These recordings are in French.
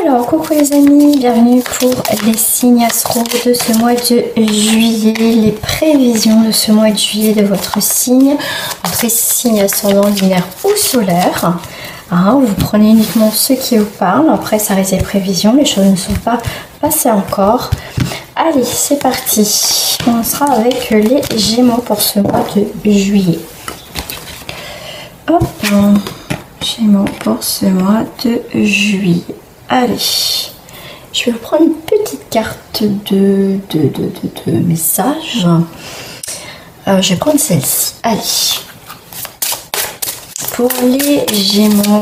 Alors, coucou les amis, bienvenue pour les signes astro de ce mois de juillet, les prévisions de ce mois de juillet de votre signe, votre signe ascendant, lunaire ou solaire. Hein, vous prenez uniquement ce qui vous parle, après ça reste des prévisions, les choses ne sont pas passées encore. Allez, c'est parti, on sera avec les Gémeaux pour ce mois de juillet. Hop, Gémeaux pour ce mois de juillet. Allez, je vais vous prendre une petite carte de message. Je vais prendre celle-ci. Allez, pour les Gémeaux,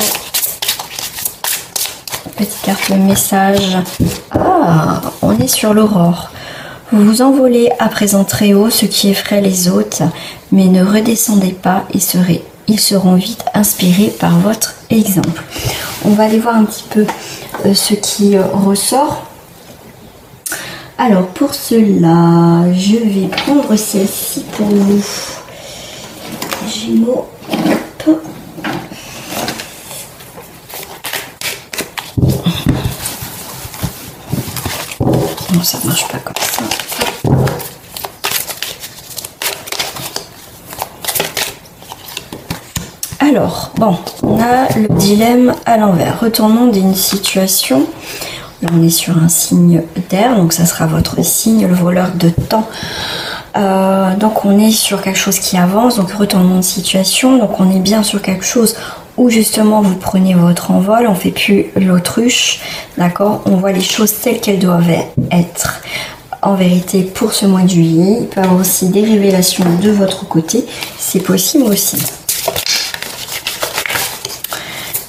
petite carte de message. Ah, on est sur l'aurore. Vous vous envolez à présent très haut, ce qui effraie les autres, mais ne redescendez pas et ils seront vite inspirés par votre exemple. On va aller voir un petit peu ce qui ressort. Alors pour cela, je vais prendre celle-ci pour vous. Gémeaux. Hop. Non, ça marche pas comme ça. Alors, bon, on a le dilemme à l'envers. Retournons d'une situation. Là, on est sur un signe d'air, donc ça sera votre signe, le voleur de temps. Donc, on est sur quelque chose qui avance, donc retournons de situation. Donc, on est bien sur quelque chose où justement vous prenez votre envol, on fait plus l'autruche, d'accord? On voit les choses telles qu'elles doivent être. En vérité, pour ce mois de juillet, il peut y avoir aussi des révélations de votre côté. C'est possible aussi.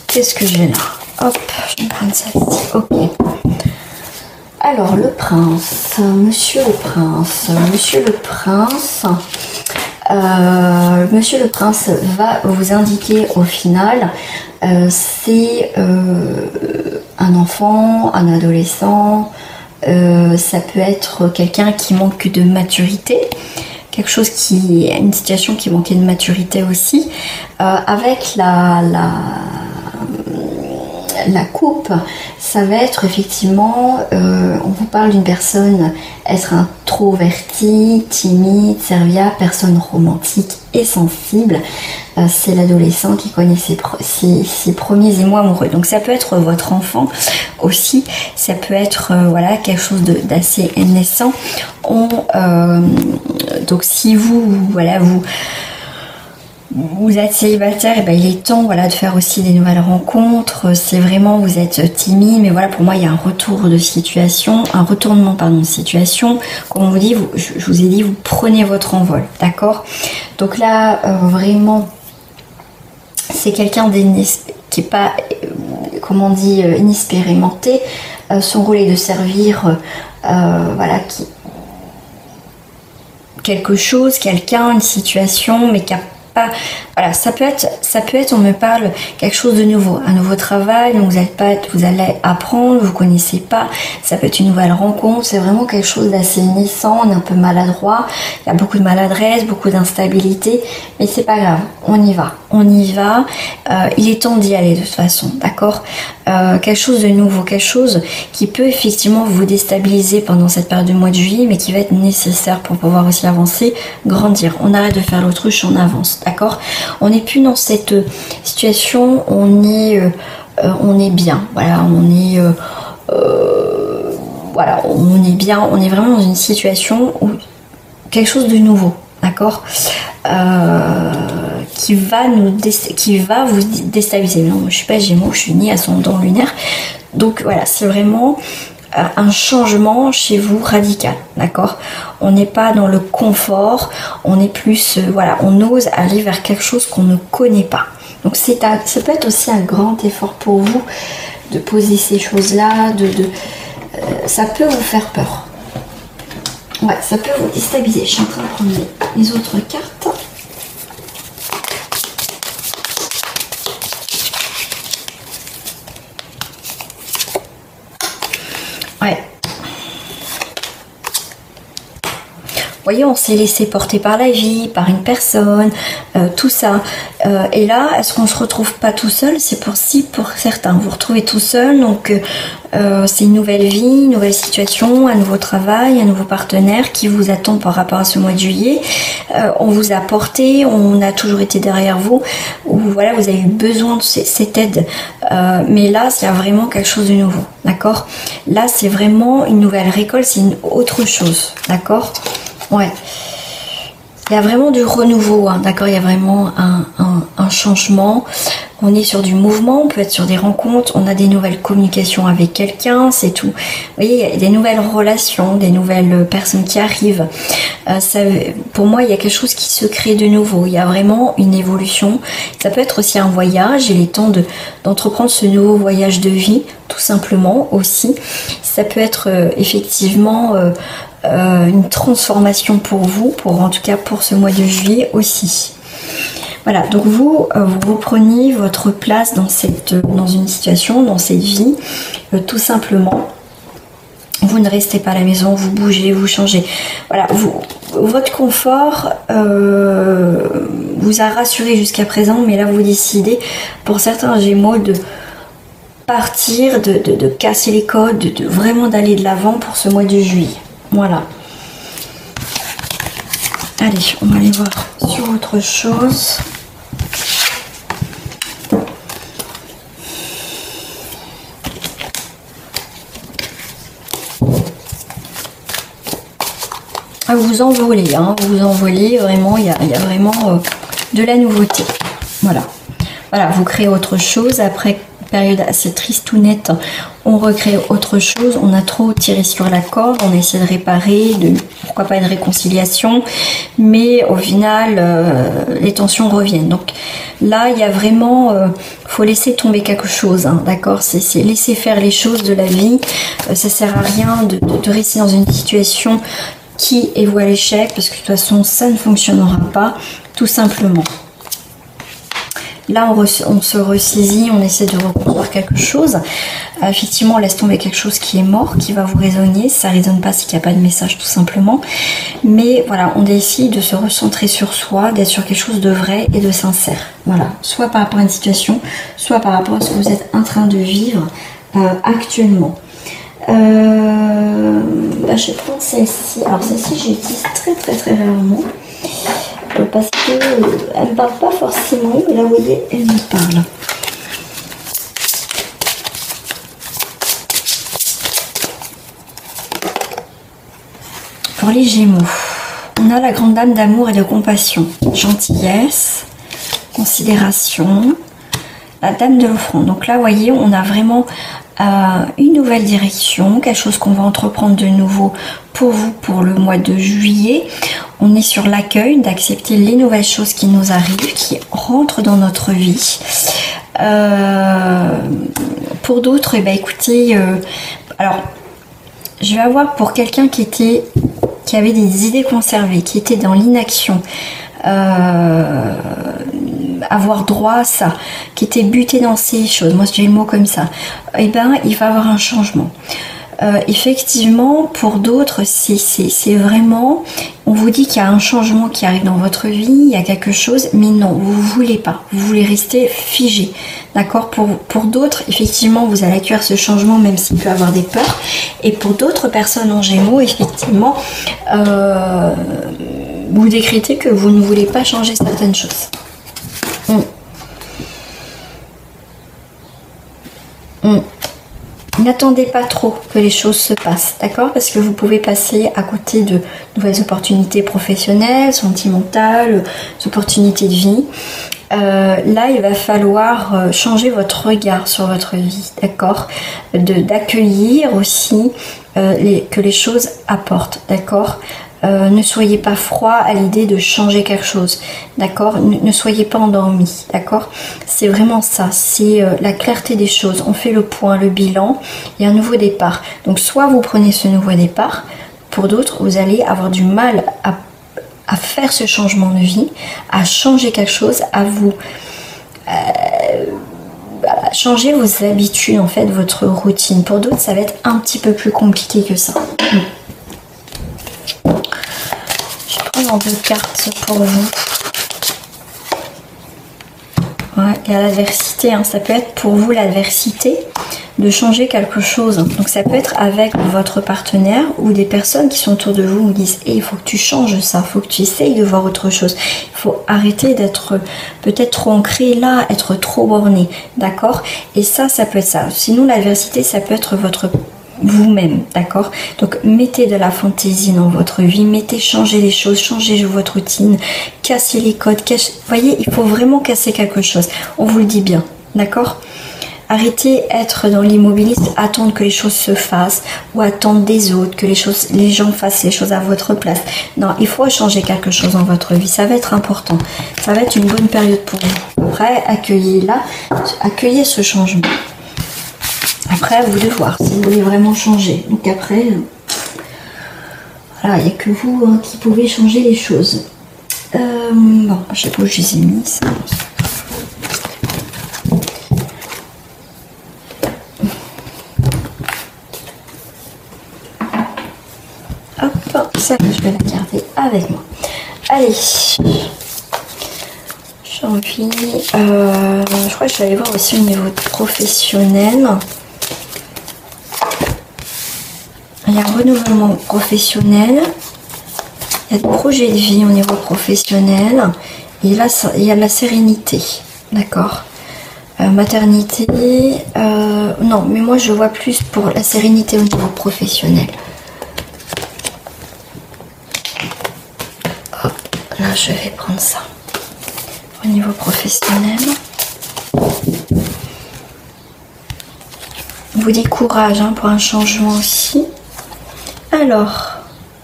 Qu'est-ce que j'ai là? Hop, je vais prendre celle-ci. Ok. Alors, le prince. Monsieur le prince. Monsieur le prince va vous indiquer au final, c'est un enfant, un adolescent, ça peut être quelqu'un qui manque de maturité, quelque chose qui, une situation qui manquait de maturité aussi, avec la coupe, ça va être effectivement, on vous parle d'une personne, être introvertie, timide, serviable, personne romantique et sensible. C'est l'adolescent qui connaît ses premiers émois amoureux. Donc ça peut être votre enfant aussi, ça peut être voilà, quelque chose d'assez naissant. Donc si vous êtes célibataire, et ben il est temps voilà, de faire aussi des nouvelles rencontres. C'est vraiment, vous êtes timide, mais voilà, pour moi, il y a un retournement de situation. Comme on vous dit, je vous ai dit, vous prenez votre envol, d'accord? Donc là, vraiment, c'est quelqu'un qui n'est pas, comment on dit, inexpérimenté. Son rôle est de servir, voilà, quelque chose, quelqu'un, une situation, mais qui a pas, voilà, ça peut être, on me parle quelque chose de nouveau, un nouveau travail, donc vous allez apprendre, vous connaissez pas, ça peut être une nouvelle rencontre, c'est vraiment quelque chose d'assez naissant, on est un peu maladroit, il y a beaucoup de maladresse, beaucoup d'instabilité, mais c'est pas grave, on y va, il est temps d'y aller de toute façon, d'accord? Quelque chose de nouveau, quelque chose qui peut effectivement vous déstabiliser pendant cette période du mois de juillet, mais qui va être nécessaire pour pouvoir aussi avancer, grandir. On arrête de faire l'autruche, on avance, d'accord? On n'est plus dans cette situation, on est bien, voilà, on est bien, on est vraiment dans une situation où quelque chose de nouveau, d'accord? Qui va vous déstabiliser. Non, je suis pas Gémeaux, je suis née ascendant lunaire. Donc voilà, c'est vraiment un changement chez vous radical, d'accord? On n'est pas dans le confort, on est plus, voilà, on ose aller vers quelque chose qu'on ne connaît pas. Donc ça peut être aussi un grand effort pour vous de poser ces choses-là, ça peut vous faire peur. Ouais, ça peut vous déstabiliser. Je suis en train de prendre les autres cartes. Ouais. voyez, on s'est laissé porter par la vie, par une personne, tout ça. Et là, est-ce qu'on se retrouve pas tout seul? C'est pour certains. Vous vous retrouvez tout seul, donc c'est une nouvelle vie, une nouvelle situation, un nouveau travail, un nouveau partenaire qui vous attend par rapport à ce mois de juillet. On vous a porté, on a toujours été derrière vous, ou voilà, vous avez eu besoin de cette aide. Mais là, c'est vraiment quelque chose de nouveau, d'accord? Là, c'est vraiment une nouvelle récolte, c'est une autre chose, d'accord? Ouais. Il y a vraiment du renouveau, hein, d'accord? Il y a vraiment un changement. On est sur du mouvement, on peut être sur des rencontres, on a des nouvelles communications avec quelqu'un, c'est tout. Vous voyez, il y a des nouvelles relations, des nouvelles personnes qui arrivent. Pour moi, il y a quelque chose qui se crée de nouveau. Il y a vraiment une évolution. Ça peut être aussi un voyage. Il est temps d'entreprendre ce nouveau voyage de vie, tout simplement aussi. Ça peut être effectivement une transformation pour vous, en tout cas pour ce mois de juillet aussi. Voilà, donc vous reprenez votre place dans une situation, dans cette vie, tout simplement. Vous ne restez pas à la maison, vous bougez, vous changez. Voilà, votre confort vous a rassuré jusqu'à présent, mais là vous décidez, pour certains Gémeaux, de partir, de casser les codes, de vraiment d'aller de l'avant pour ce mois de juillet. Voilà. Allez, on va aller voir sur autre chose. Vous envolez, hein, vous envolez vraiment, il y a vraiment de la nouveauté. Voilà. Voilà, vous créez autre chose. Après période assez tristounette, on recrée autre chose. On a trop tiré sur la corde, on essaie de réparer, pourquoi pas une réconciliation, mais au final, les tensions reviennent. Donc là, il y a vraiment, faut laisser tomber quelque chose, hein, d'accord? C'est laisser faire les choses de la vie. Ça sert à rien de rester dans une situation qui est voué à l'échec, parce que de toute façon ça ne fonctionnera pas, tout simplement. Là on se ressaisit, on essaie de reconstruire quelque chose. Effectivement, on laisse tomber quelque chose qui est mort, qui va vous résonner. Ça ne résonne pas s'il n'y a pas de message, tout simplement. Mais voilà, on décide de se recentrer sur soi, d'être sur quelque chose de vrai et de sincère. Voilà, soit par rapport à une situation, soit par rapport à ce que vous êtes en train de vivre actuellement. Je vais prendre celle-ci. Alors celle-ci, j'utilise très rarement parce qu'elle ne me parle pas forcément, mais là vous voyez, elle me parle. Pour les Gémeaux, on a la grande dame d'amour et de compassion, gentillesse, considération, la dame de l'offrande. Donc là, vous voyez, on a vraiment une nouvelle direction, quelque chose qu'on va entreprendre de nouveau pour vous pour le mois de juillet. On est sur l'accueil, d'accepter les nouvelles choses qui nous arrivent, qui rentrent dans notre vie. Pour d'autres, eh ben, écoutez, alors je vais avoir pour quelqu'un qui avait des idées conservées, qui était dans l'inaction, avoir droit à ça, qui était buté dans ces choses, moi j'ai le mot comme ça, et ben il va avoir un changement. Effectivement, pour d'autres, c'est vraiment, on vous dit qu'il y a un changement qui arrive dans votre vie, il y a quelque chose, mais non, vous ne voulez pas, vous voulez rester figé, d'accord? Pour d'autres, effectivement, vous allez accueillir ce changement, même s'il peut avoir des peurs, et pour d'autres personnes en Gémeaux, effectivement, vous décrétez que vous ne voulez pas changer certaines choses. N'attendez pas trop que les choses se passent, d'accord? Parce que vous pouvez passer à côté de nouvelles opportunités professionnelles, sentimentales, opportunités de vie. Là, il va falloir changer votre regard sur votre vie, d'accord? D'accueillir aussi que les choses apportent, d'accord? Ne soyez pas froid à l'idée de changer quelque chose, d'accord? Ne soyez pas endormi, d'accord? C'est vraiment ça, c'est la clarté des choses. On fait le point, le bilan, il y a un nouveau départ. Donc soit vous prenez ce nouveau départ, pour d'autres, vous allez avoir du mal à faire ce changement de vie, à changer quelque chose, à vous... changer vos habitudes, en fait, votre routine. Pour d'autres, ça va être un petit peu plus compliqué que ça. en 2 cartes pour vous. Ouais, il y a l'adversité, hein. Ça peut être pour vous l'adversité de changer quelque chose. Donc ça peut être avec votre partenaire ou des personnes qui sont autour de vous, vous disent il faut que tu changes ça, il faut que tu essayes de voir autre chose. Il faut arrêter d'être peut-être trop ancré là, être trop borné, d'accord? Et ça peut être ça. Sinon l'adversité, ça peut être votre vous-même, d'accord? Donc mettez de la fantaisie dans votre vie, changez les choses, changez votre routine, cassez les codes, voyez, il faut vraiment casser quelque chose, on vous le dit bien, d'accord? Arrêtez d'être dans l'immobilisme, attendre que les choses se fassent ou attendre des autres, que les gens fassent les choses à votre place. Non, il faut changer quelque chose dans votre vie, ça va être important, ça va être une bonne période pour vous. Après, accueillez ce changement. Après, à vous de voir si vous voulez vraiment changer. Donc après, voilà, il n'y a que vous hein, qui pouvez changer les choses. Bon, je sais pas où je les ai mis. Ça. Hop, ça, je vais la garder avec moi. Allez. J'ai envie. Je crois que je vais aller voir aussi au niveau professionnel. Il y a un renouvellement professionnel, il y a des projets de vie au niveau professionnel, et là il y a la sérénité, d'accord? Maternité, non, mais moi je vois plus pour la sérénité au niveau professionnel. Hop, là je vais prendre ça. Au niveau professionnel. On vous dit courage hein, pour un changement aussi. Alors,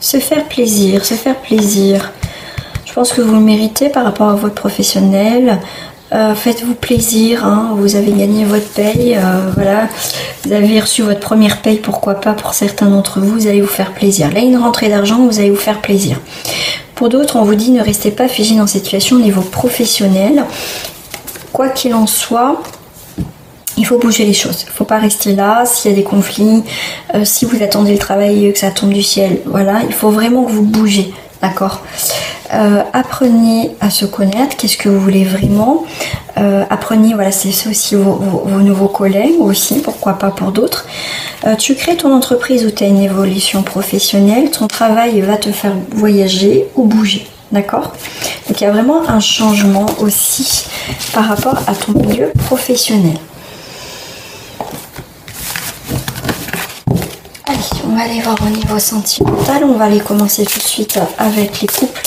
se faire plaisir, se faire plaisir. Je pense que vous le méritez par rapport à votre professionnel. Faites-vous plaisir, hein. Vous avez gagné votre paye, voilà. Vous avez reçu votre première paye, pourquoi pas pour certains d'entre vous, vous allez vous faire plaisir. Là, une rentrée d'argent, vous allez vous faire plaisir. Pour d'autres, on vous dit ne restez pas figé dans cette situation au niveau professionnel. Quoi qu'il en soit, il faut bouger les choses. Il ne faut pas rester là. S'il y a des conflits, si vous attendez le travail, que ça tombe du ciel, voilà, il faut vraiment que vous bougez, d'accord? Apprenez à se connaître. Qu'est-ce que vous voulez vraiment? Apprenez, voilà, c'est aussi vos nouveaux collègues aussi, pourquoi pas pour d'autres. Tu crées ton entreprise où tu as une évolution professionnelle. Ton travail va te faire voyager ou bouger. D'accord? Donc il y a vraiment un changement aussi par rapport à ton milieu professionnel. Allez, on va aller voir au niveau sentimental. On va aller commencer tout de suite avec les couples.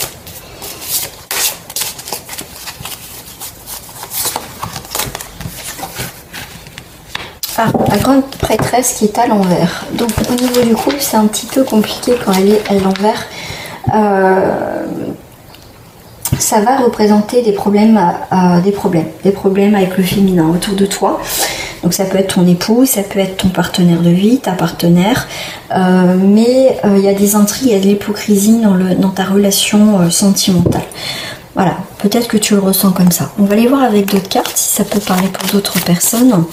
Ah, la grande prêtresse qui est à l'envers. Donc au niveau du couple, c'est un petit peu compliqué quand elle est à l'envers. Ça va représenter des problèmes avec le féminin autour de toi. Donc ça peut être ton époux, ça peut être ton partenaire de vie, ta partenaire, mais il y a des intrigues, il y a de l'hypocrisie dans ta relation sentimentale. Voilà, peut-être que tu le ressens comme ça. On va aller voir avec d'autres cartes si ça peut parler pour d'autres personnes.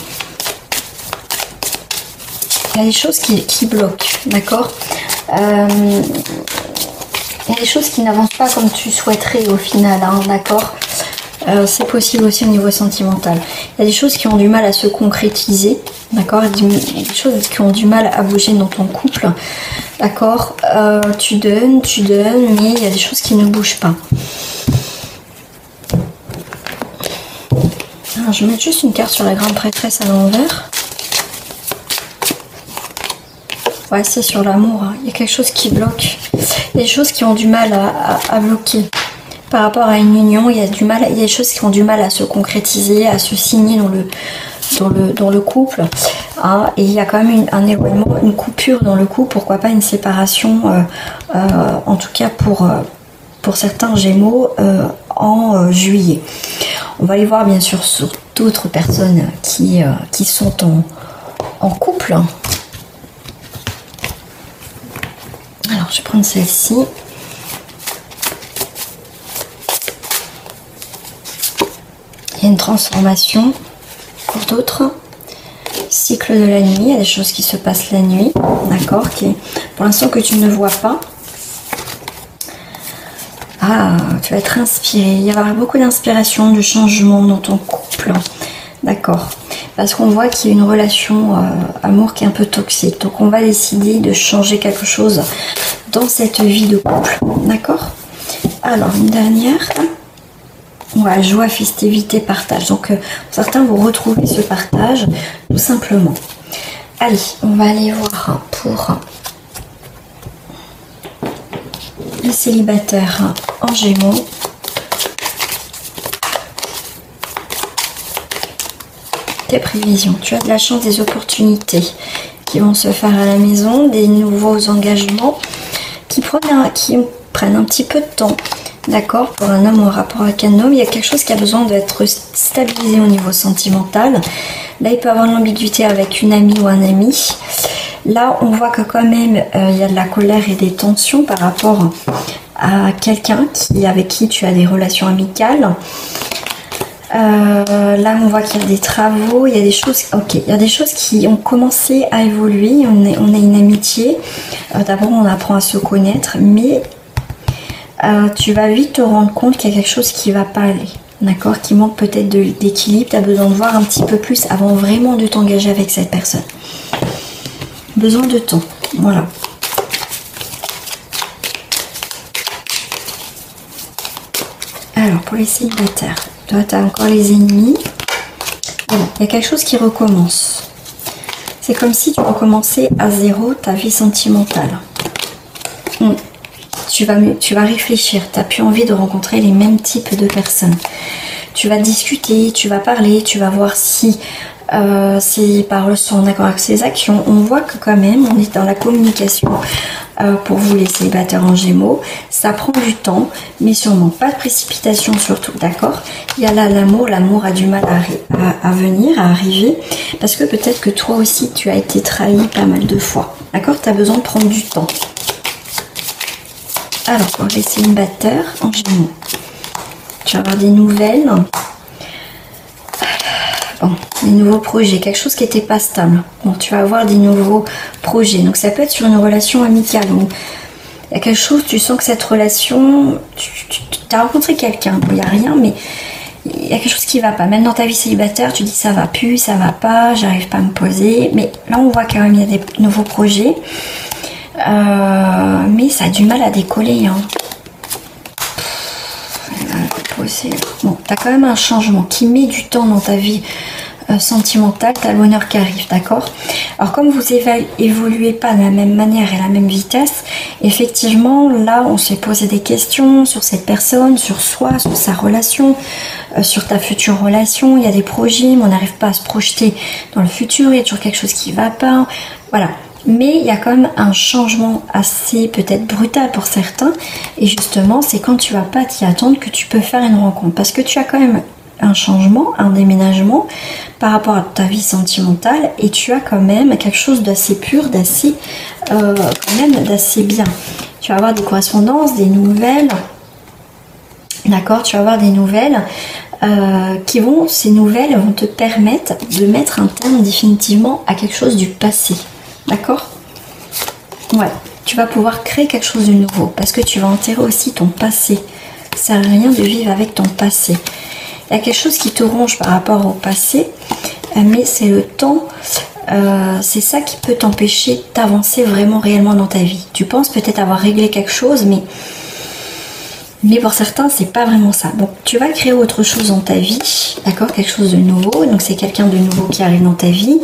Il y a des choses qui bloquent, d'accord? Il y a des choses qui n'avancent pas comme tu souhaiterais au final, hein, d'accord? C'est possible aussi au niveau sentimental. Il y a des choses qui ont du mal à se concrétiser, d'accord? Des choses qui ont du mal à bouger dans ton couple, d'accord? Tu donnes, mais il y a des choses qui ne bougent pas. Alors, je vais mettre juste une carte sur la grande prêtresse à l'envers. Ouais, c'est sur l'amour, hein. Il y a quelque chose qui bloque. Il y a des choses qui ont du mal à bloquer. Par rapport à une union, il y a des choses qui ont du mal à se concrétiser, à se signer dans le couple. Hein. Et il y a quand même un éloignement, une coupure dans le couple, pourquoi pas une séparation, en tout cas pour certains Gémeaux, en juillet. On va aller voir bien sûr sur d'autres personnes qui sont en couple. Alors, je vais prendre celle-ci. Il y a une transformation pour d'autres. Cycle de la nuit, il y a des choses qui se passent la nuit, d'accord, pour l'instant que tu ne vois pas. Ah, tu vas être inspiré. Il y aura beaucoup d'inspiration, de changement dans ton couple. D'accord. Parce qu'on voit qu'il y a une relation amour qui est un peu toxique. Donc on va décider de changer quelque chose dans cette vie de couple. D'accord. Alors, une dernière. Voilà, joie, festivité, partage. Donc certains vont retrouver ce partage tout simplement. Allez, on va aller voir pour les célibataires en Gémeaux. Tes prévisions. Tu as de la chance, des opportunités qui vont se faire à la maison, des nouveaux engagements qui prennent un petit peu de temps. D'accord, pour un homme en rapport avec un homme, il y a quelque chose qui a besoin d'être stabilisé au niveau sentimental. Là, il peut avoir de l'ambiguïté avec une amie ou un ami. Là, on voit que quand même, il y a de la colère et des tensions par rapport à quelqu'un avec qui tu as des relations amicales. Là, on voit qu'il y a des travaux, il y a des choses. Ok, il y a des choses qui ont commencé à évoluer. On a une amitié. D'abord, on apprend à se connaître, mais tu vas vite te rendre compte qu'il y a quelque chose qui ne va pas aller. D'accord, qui manque peut-être d'équilibre. Tu as besoin de voir un petit peu plus avant vraiment de t'engager avec cette personne. Besoin de temps. Voilà. Alors, pour les célibataires, toi, tu as encore les ennemis. Voilà, il y a quelque chose qui recommence. C'est comme si tu recommençais à zéro ta vie sentimentale. Tu vas réfléchir. Tu n'as plus envie de rencontrer les mêmes types de personnes. Tu vas discuter, tu vas parler, tu vas voir si ces paroles sont en accord avec ses actions. On voit que quand même, on est dans la communication. Pour vous les célibataires en Gémeaux, ça prend du temps, mais sûrement pas de précipitation surtout, d'accord? Il y a là l'amour a du mal à venir, à arriver, parce que peut-être que toi aussi tu as été trahi pas mal de fois, d'accord? Tu as besoin de prendre du temps. Alors, pour les célibataires en Gémeaux, tu vas avoir des nouvelles. Bon, des nouveaux projets, quelque chose qui n'était pas stable. Bon, tu vas avoir des nouveaux projets. Donc ça peut être sur une relation amicale où il y a quelque chose, tu sens que cette relation, tu as rencontré quelqu'un, il n'y a rien, mais il y a quelque chose qui ne va pas. Même dans ta vie célibataire, tu dis ça va plus, ça va pas, j'arrive pas à me poser. Mais là, on voit quand même il y a des nouveaux projets. Mais ça a du mal à décoller. Hein. Bon, tu as quand même un changement qui met du temps dans ta vie sentimentale, tu as le bonheur qui arrive, d'accord? Alors comme vous évoluez pas de la même manière et à la même vitesse, effectivement, là, on s'est posé des questions sur cette personne, sur soi, sur sa relation, sur ta future relation. Il y a des projets, mais on n'arrive pas à se projeter dans le futur, il y a toujours quelque chose qui va pas. Voilà. Mais il y a quand même un changement assez peut-être brutal pour certains. Et justement, c'est quand tu vas pas t'y attendre que tu peux faire une rencontre. Parce que tu as quand même un changement, un déménagement par rapport à ta vie sentimentale. Et tu as quand même quelque chose d'assez pur, d'assez bien. Tu vas avoir des correspondances, des nouvelles. D'accord, tu vas avoir des nouvelles ces nouvelles vont te permettre de mettre un terme définitivement à quelque chose du passé. D'accord? Ouais, tu vas pouvoir créer quelque chose de nouveau parce que tu vas enterrer aussi ton passé. Ça sert à rien de vivre avec ton passé. Il y a quelque chose qui te ronge par rapport au passé, mais c'est le temps, c'est ça qui peut t'empêcher d'avancer vraiment réellement dans ta vie. Tu penses peut-être avoir réglé quelque chose, mais pour certains, c'est pas vraiment ça. Bon, tu vas créer autre chose dans ta vie, d'accord? Quelque chose de nouveau. Donc, c'est quelqu'un de nouveau qui arrive dans ta vie.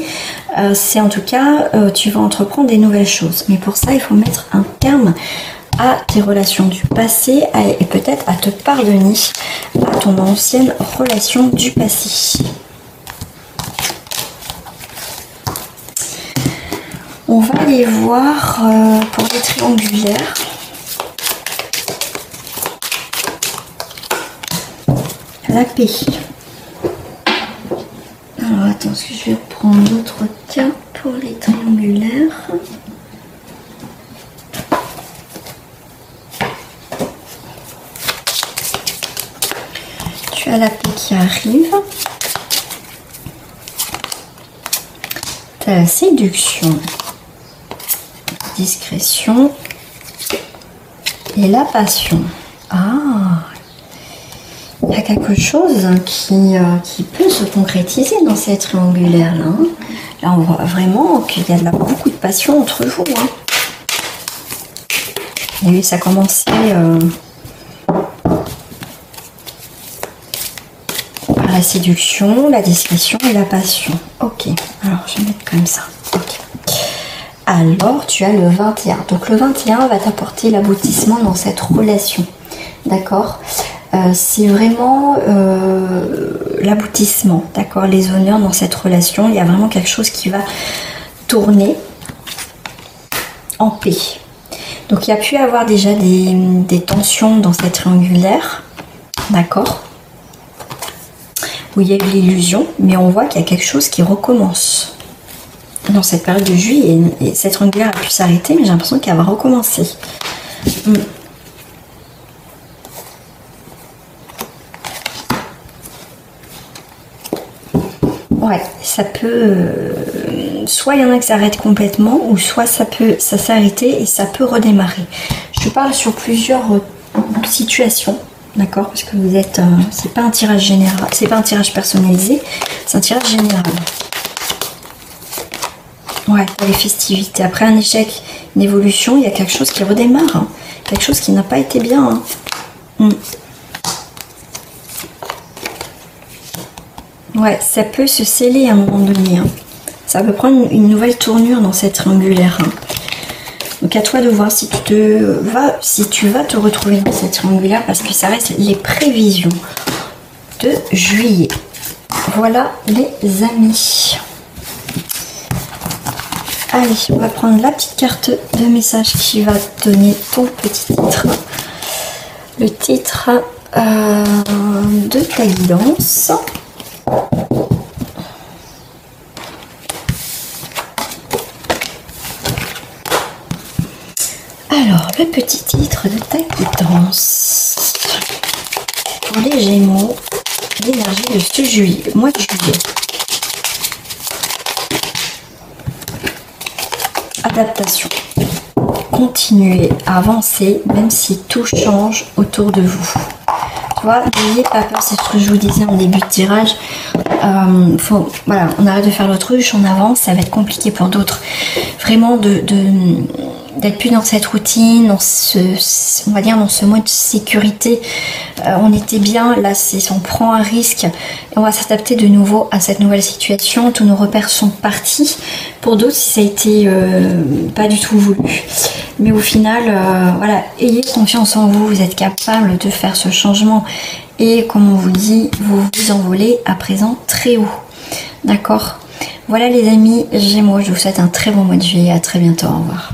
C'est en tout cas, tu vas entreprendre des nouvelles choses. Mais pour ça, il faut mettre un terme à tes relations du passé et peut-être à te pardonner à ton ancienne relation du passé. On va aller voir pour les triangulaires. La paix. Alors attends, est-ce que je vais prendre d'autres cartes pour les triangulaires? Tu as la paix qui arrive. Tu as la séduction, discrétion et la passion. Ah, il y a quelque chose qui peut se concrétiser dans cette triangulaire là. Hein. Là, on voit vraiment qu'il y a beaucoup de passion entre vous. Hein. Et oui, ça a commencé par la séduction, la discrétion et la passion. Ok, alors je vais mettre comme ça. Ok. Alors, tu as le 21. Donc, le 21 va t'apporter l'aboutissement dans cette relation. D'accord? C'est vraiment l'aboutissement. D'accord? Les honneurs dans cette relation. Il y a vraiment quelque chose qui va tourner en paix. Donc, il y a pu y avoir déjà des tensions dans cette triangulaire. D'accord? Où il y a eu l'illusion. Mais on voit qu'il y a quelque chose qui recommence. Dans cette période de juillet, et cette triangulaire a pu s'arrêter, mais j'ai l'impression qu'elle va recommencer. Ouais, ça peut... soit il y en a qui s'arrêtent complètement, ou soit ça s'arrêter et ça peut redémarrer. Je parle sur plusieurs situations, d'accord? Parce que vous êtes... c'est pas un tirage général, c'est pas un tirage personnalisé, c'est un tirage général. Ouais, pour les festivités. Après un échec, une évolution, il y a quelque chose qui redémarre. Hein. Quelque chose qui n'a pas été bien. Hein. Ouais, ça peut se sceller à un moment donné. Hein. Ça peut prendre une nouvelle tournure dans cette triangulaire. Hein. Donc à toi de voir si tu vas te retrouver dans cette triangulaire parce que ça reste les prévisions de juillet. Voilà les amis. Allez, on va prendre la petite carte de message qui va te donner ton petit titre. Le titre de ta guidance. Alors, le petit titre de ta guidance. Pour les Gémeaux, l'énergie de ce juillet, mois de juillet. Adaptation. Continuez à avancer même si tout change autour de vous. Tu vois, n'ayez pas peur, c'est ce que je vous disais en début de tirage. Voilà, on arrête de faire l'autruche, on avance, ça va être compliqué pour d'autres. Vraiment d'être plus dans cette routine, on va dire dans ce mode sécurité. On était bien, là on prend un risque et on va s'adapter de nouveau à cette nouvelle situation. Tous nos repères sont partis. Pour d'autres, si ça a été pas du tout voulu. Mais au final, voilà, ayez confiance en vous, vous êtes capable de faire ce changement. Et comme on vous dit, vous vous envolez à présent très haut. D'accord? Voilà les amis Gémeaux, je vous souhaite un très bon mois de juillet. À très bientôt, au revoir.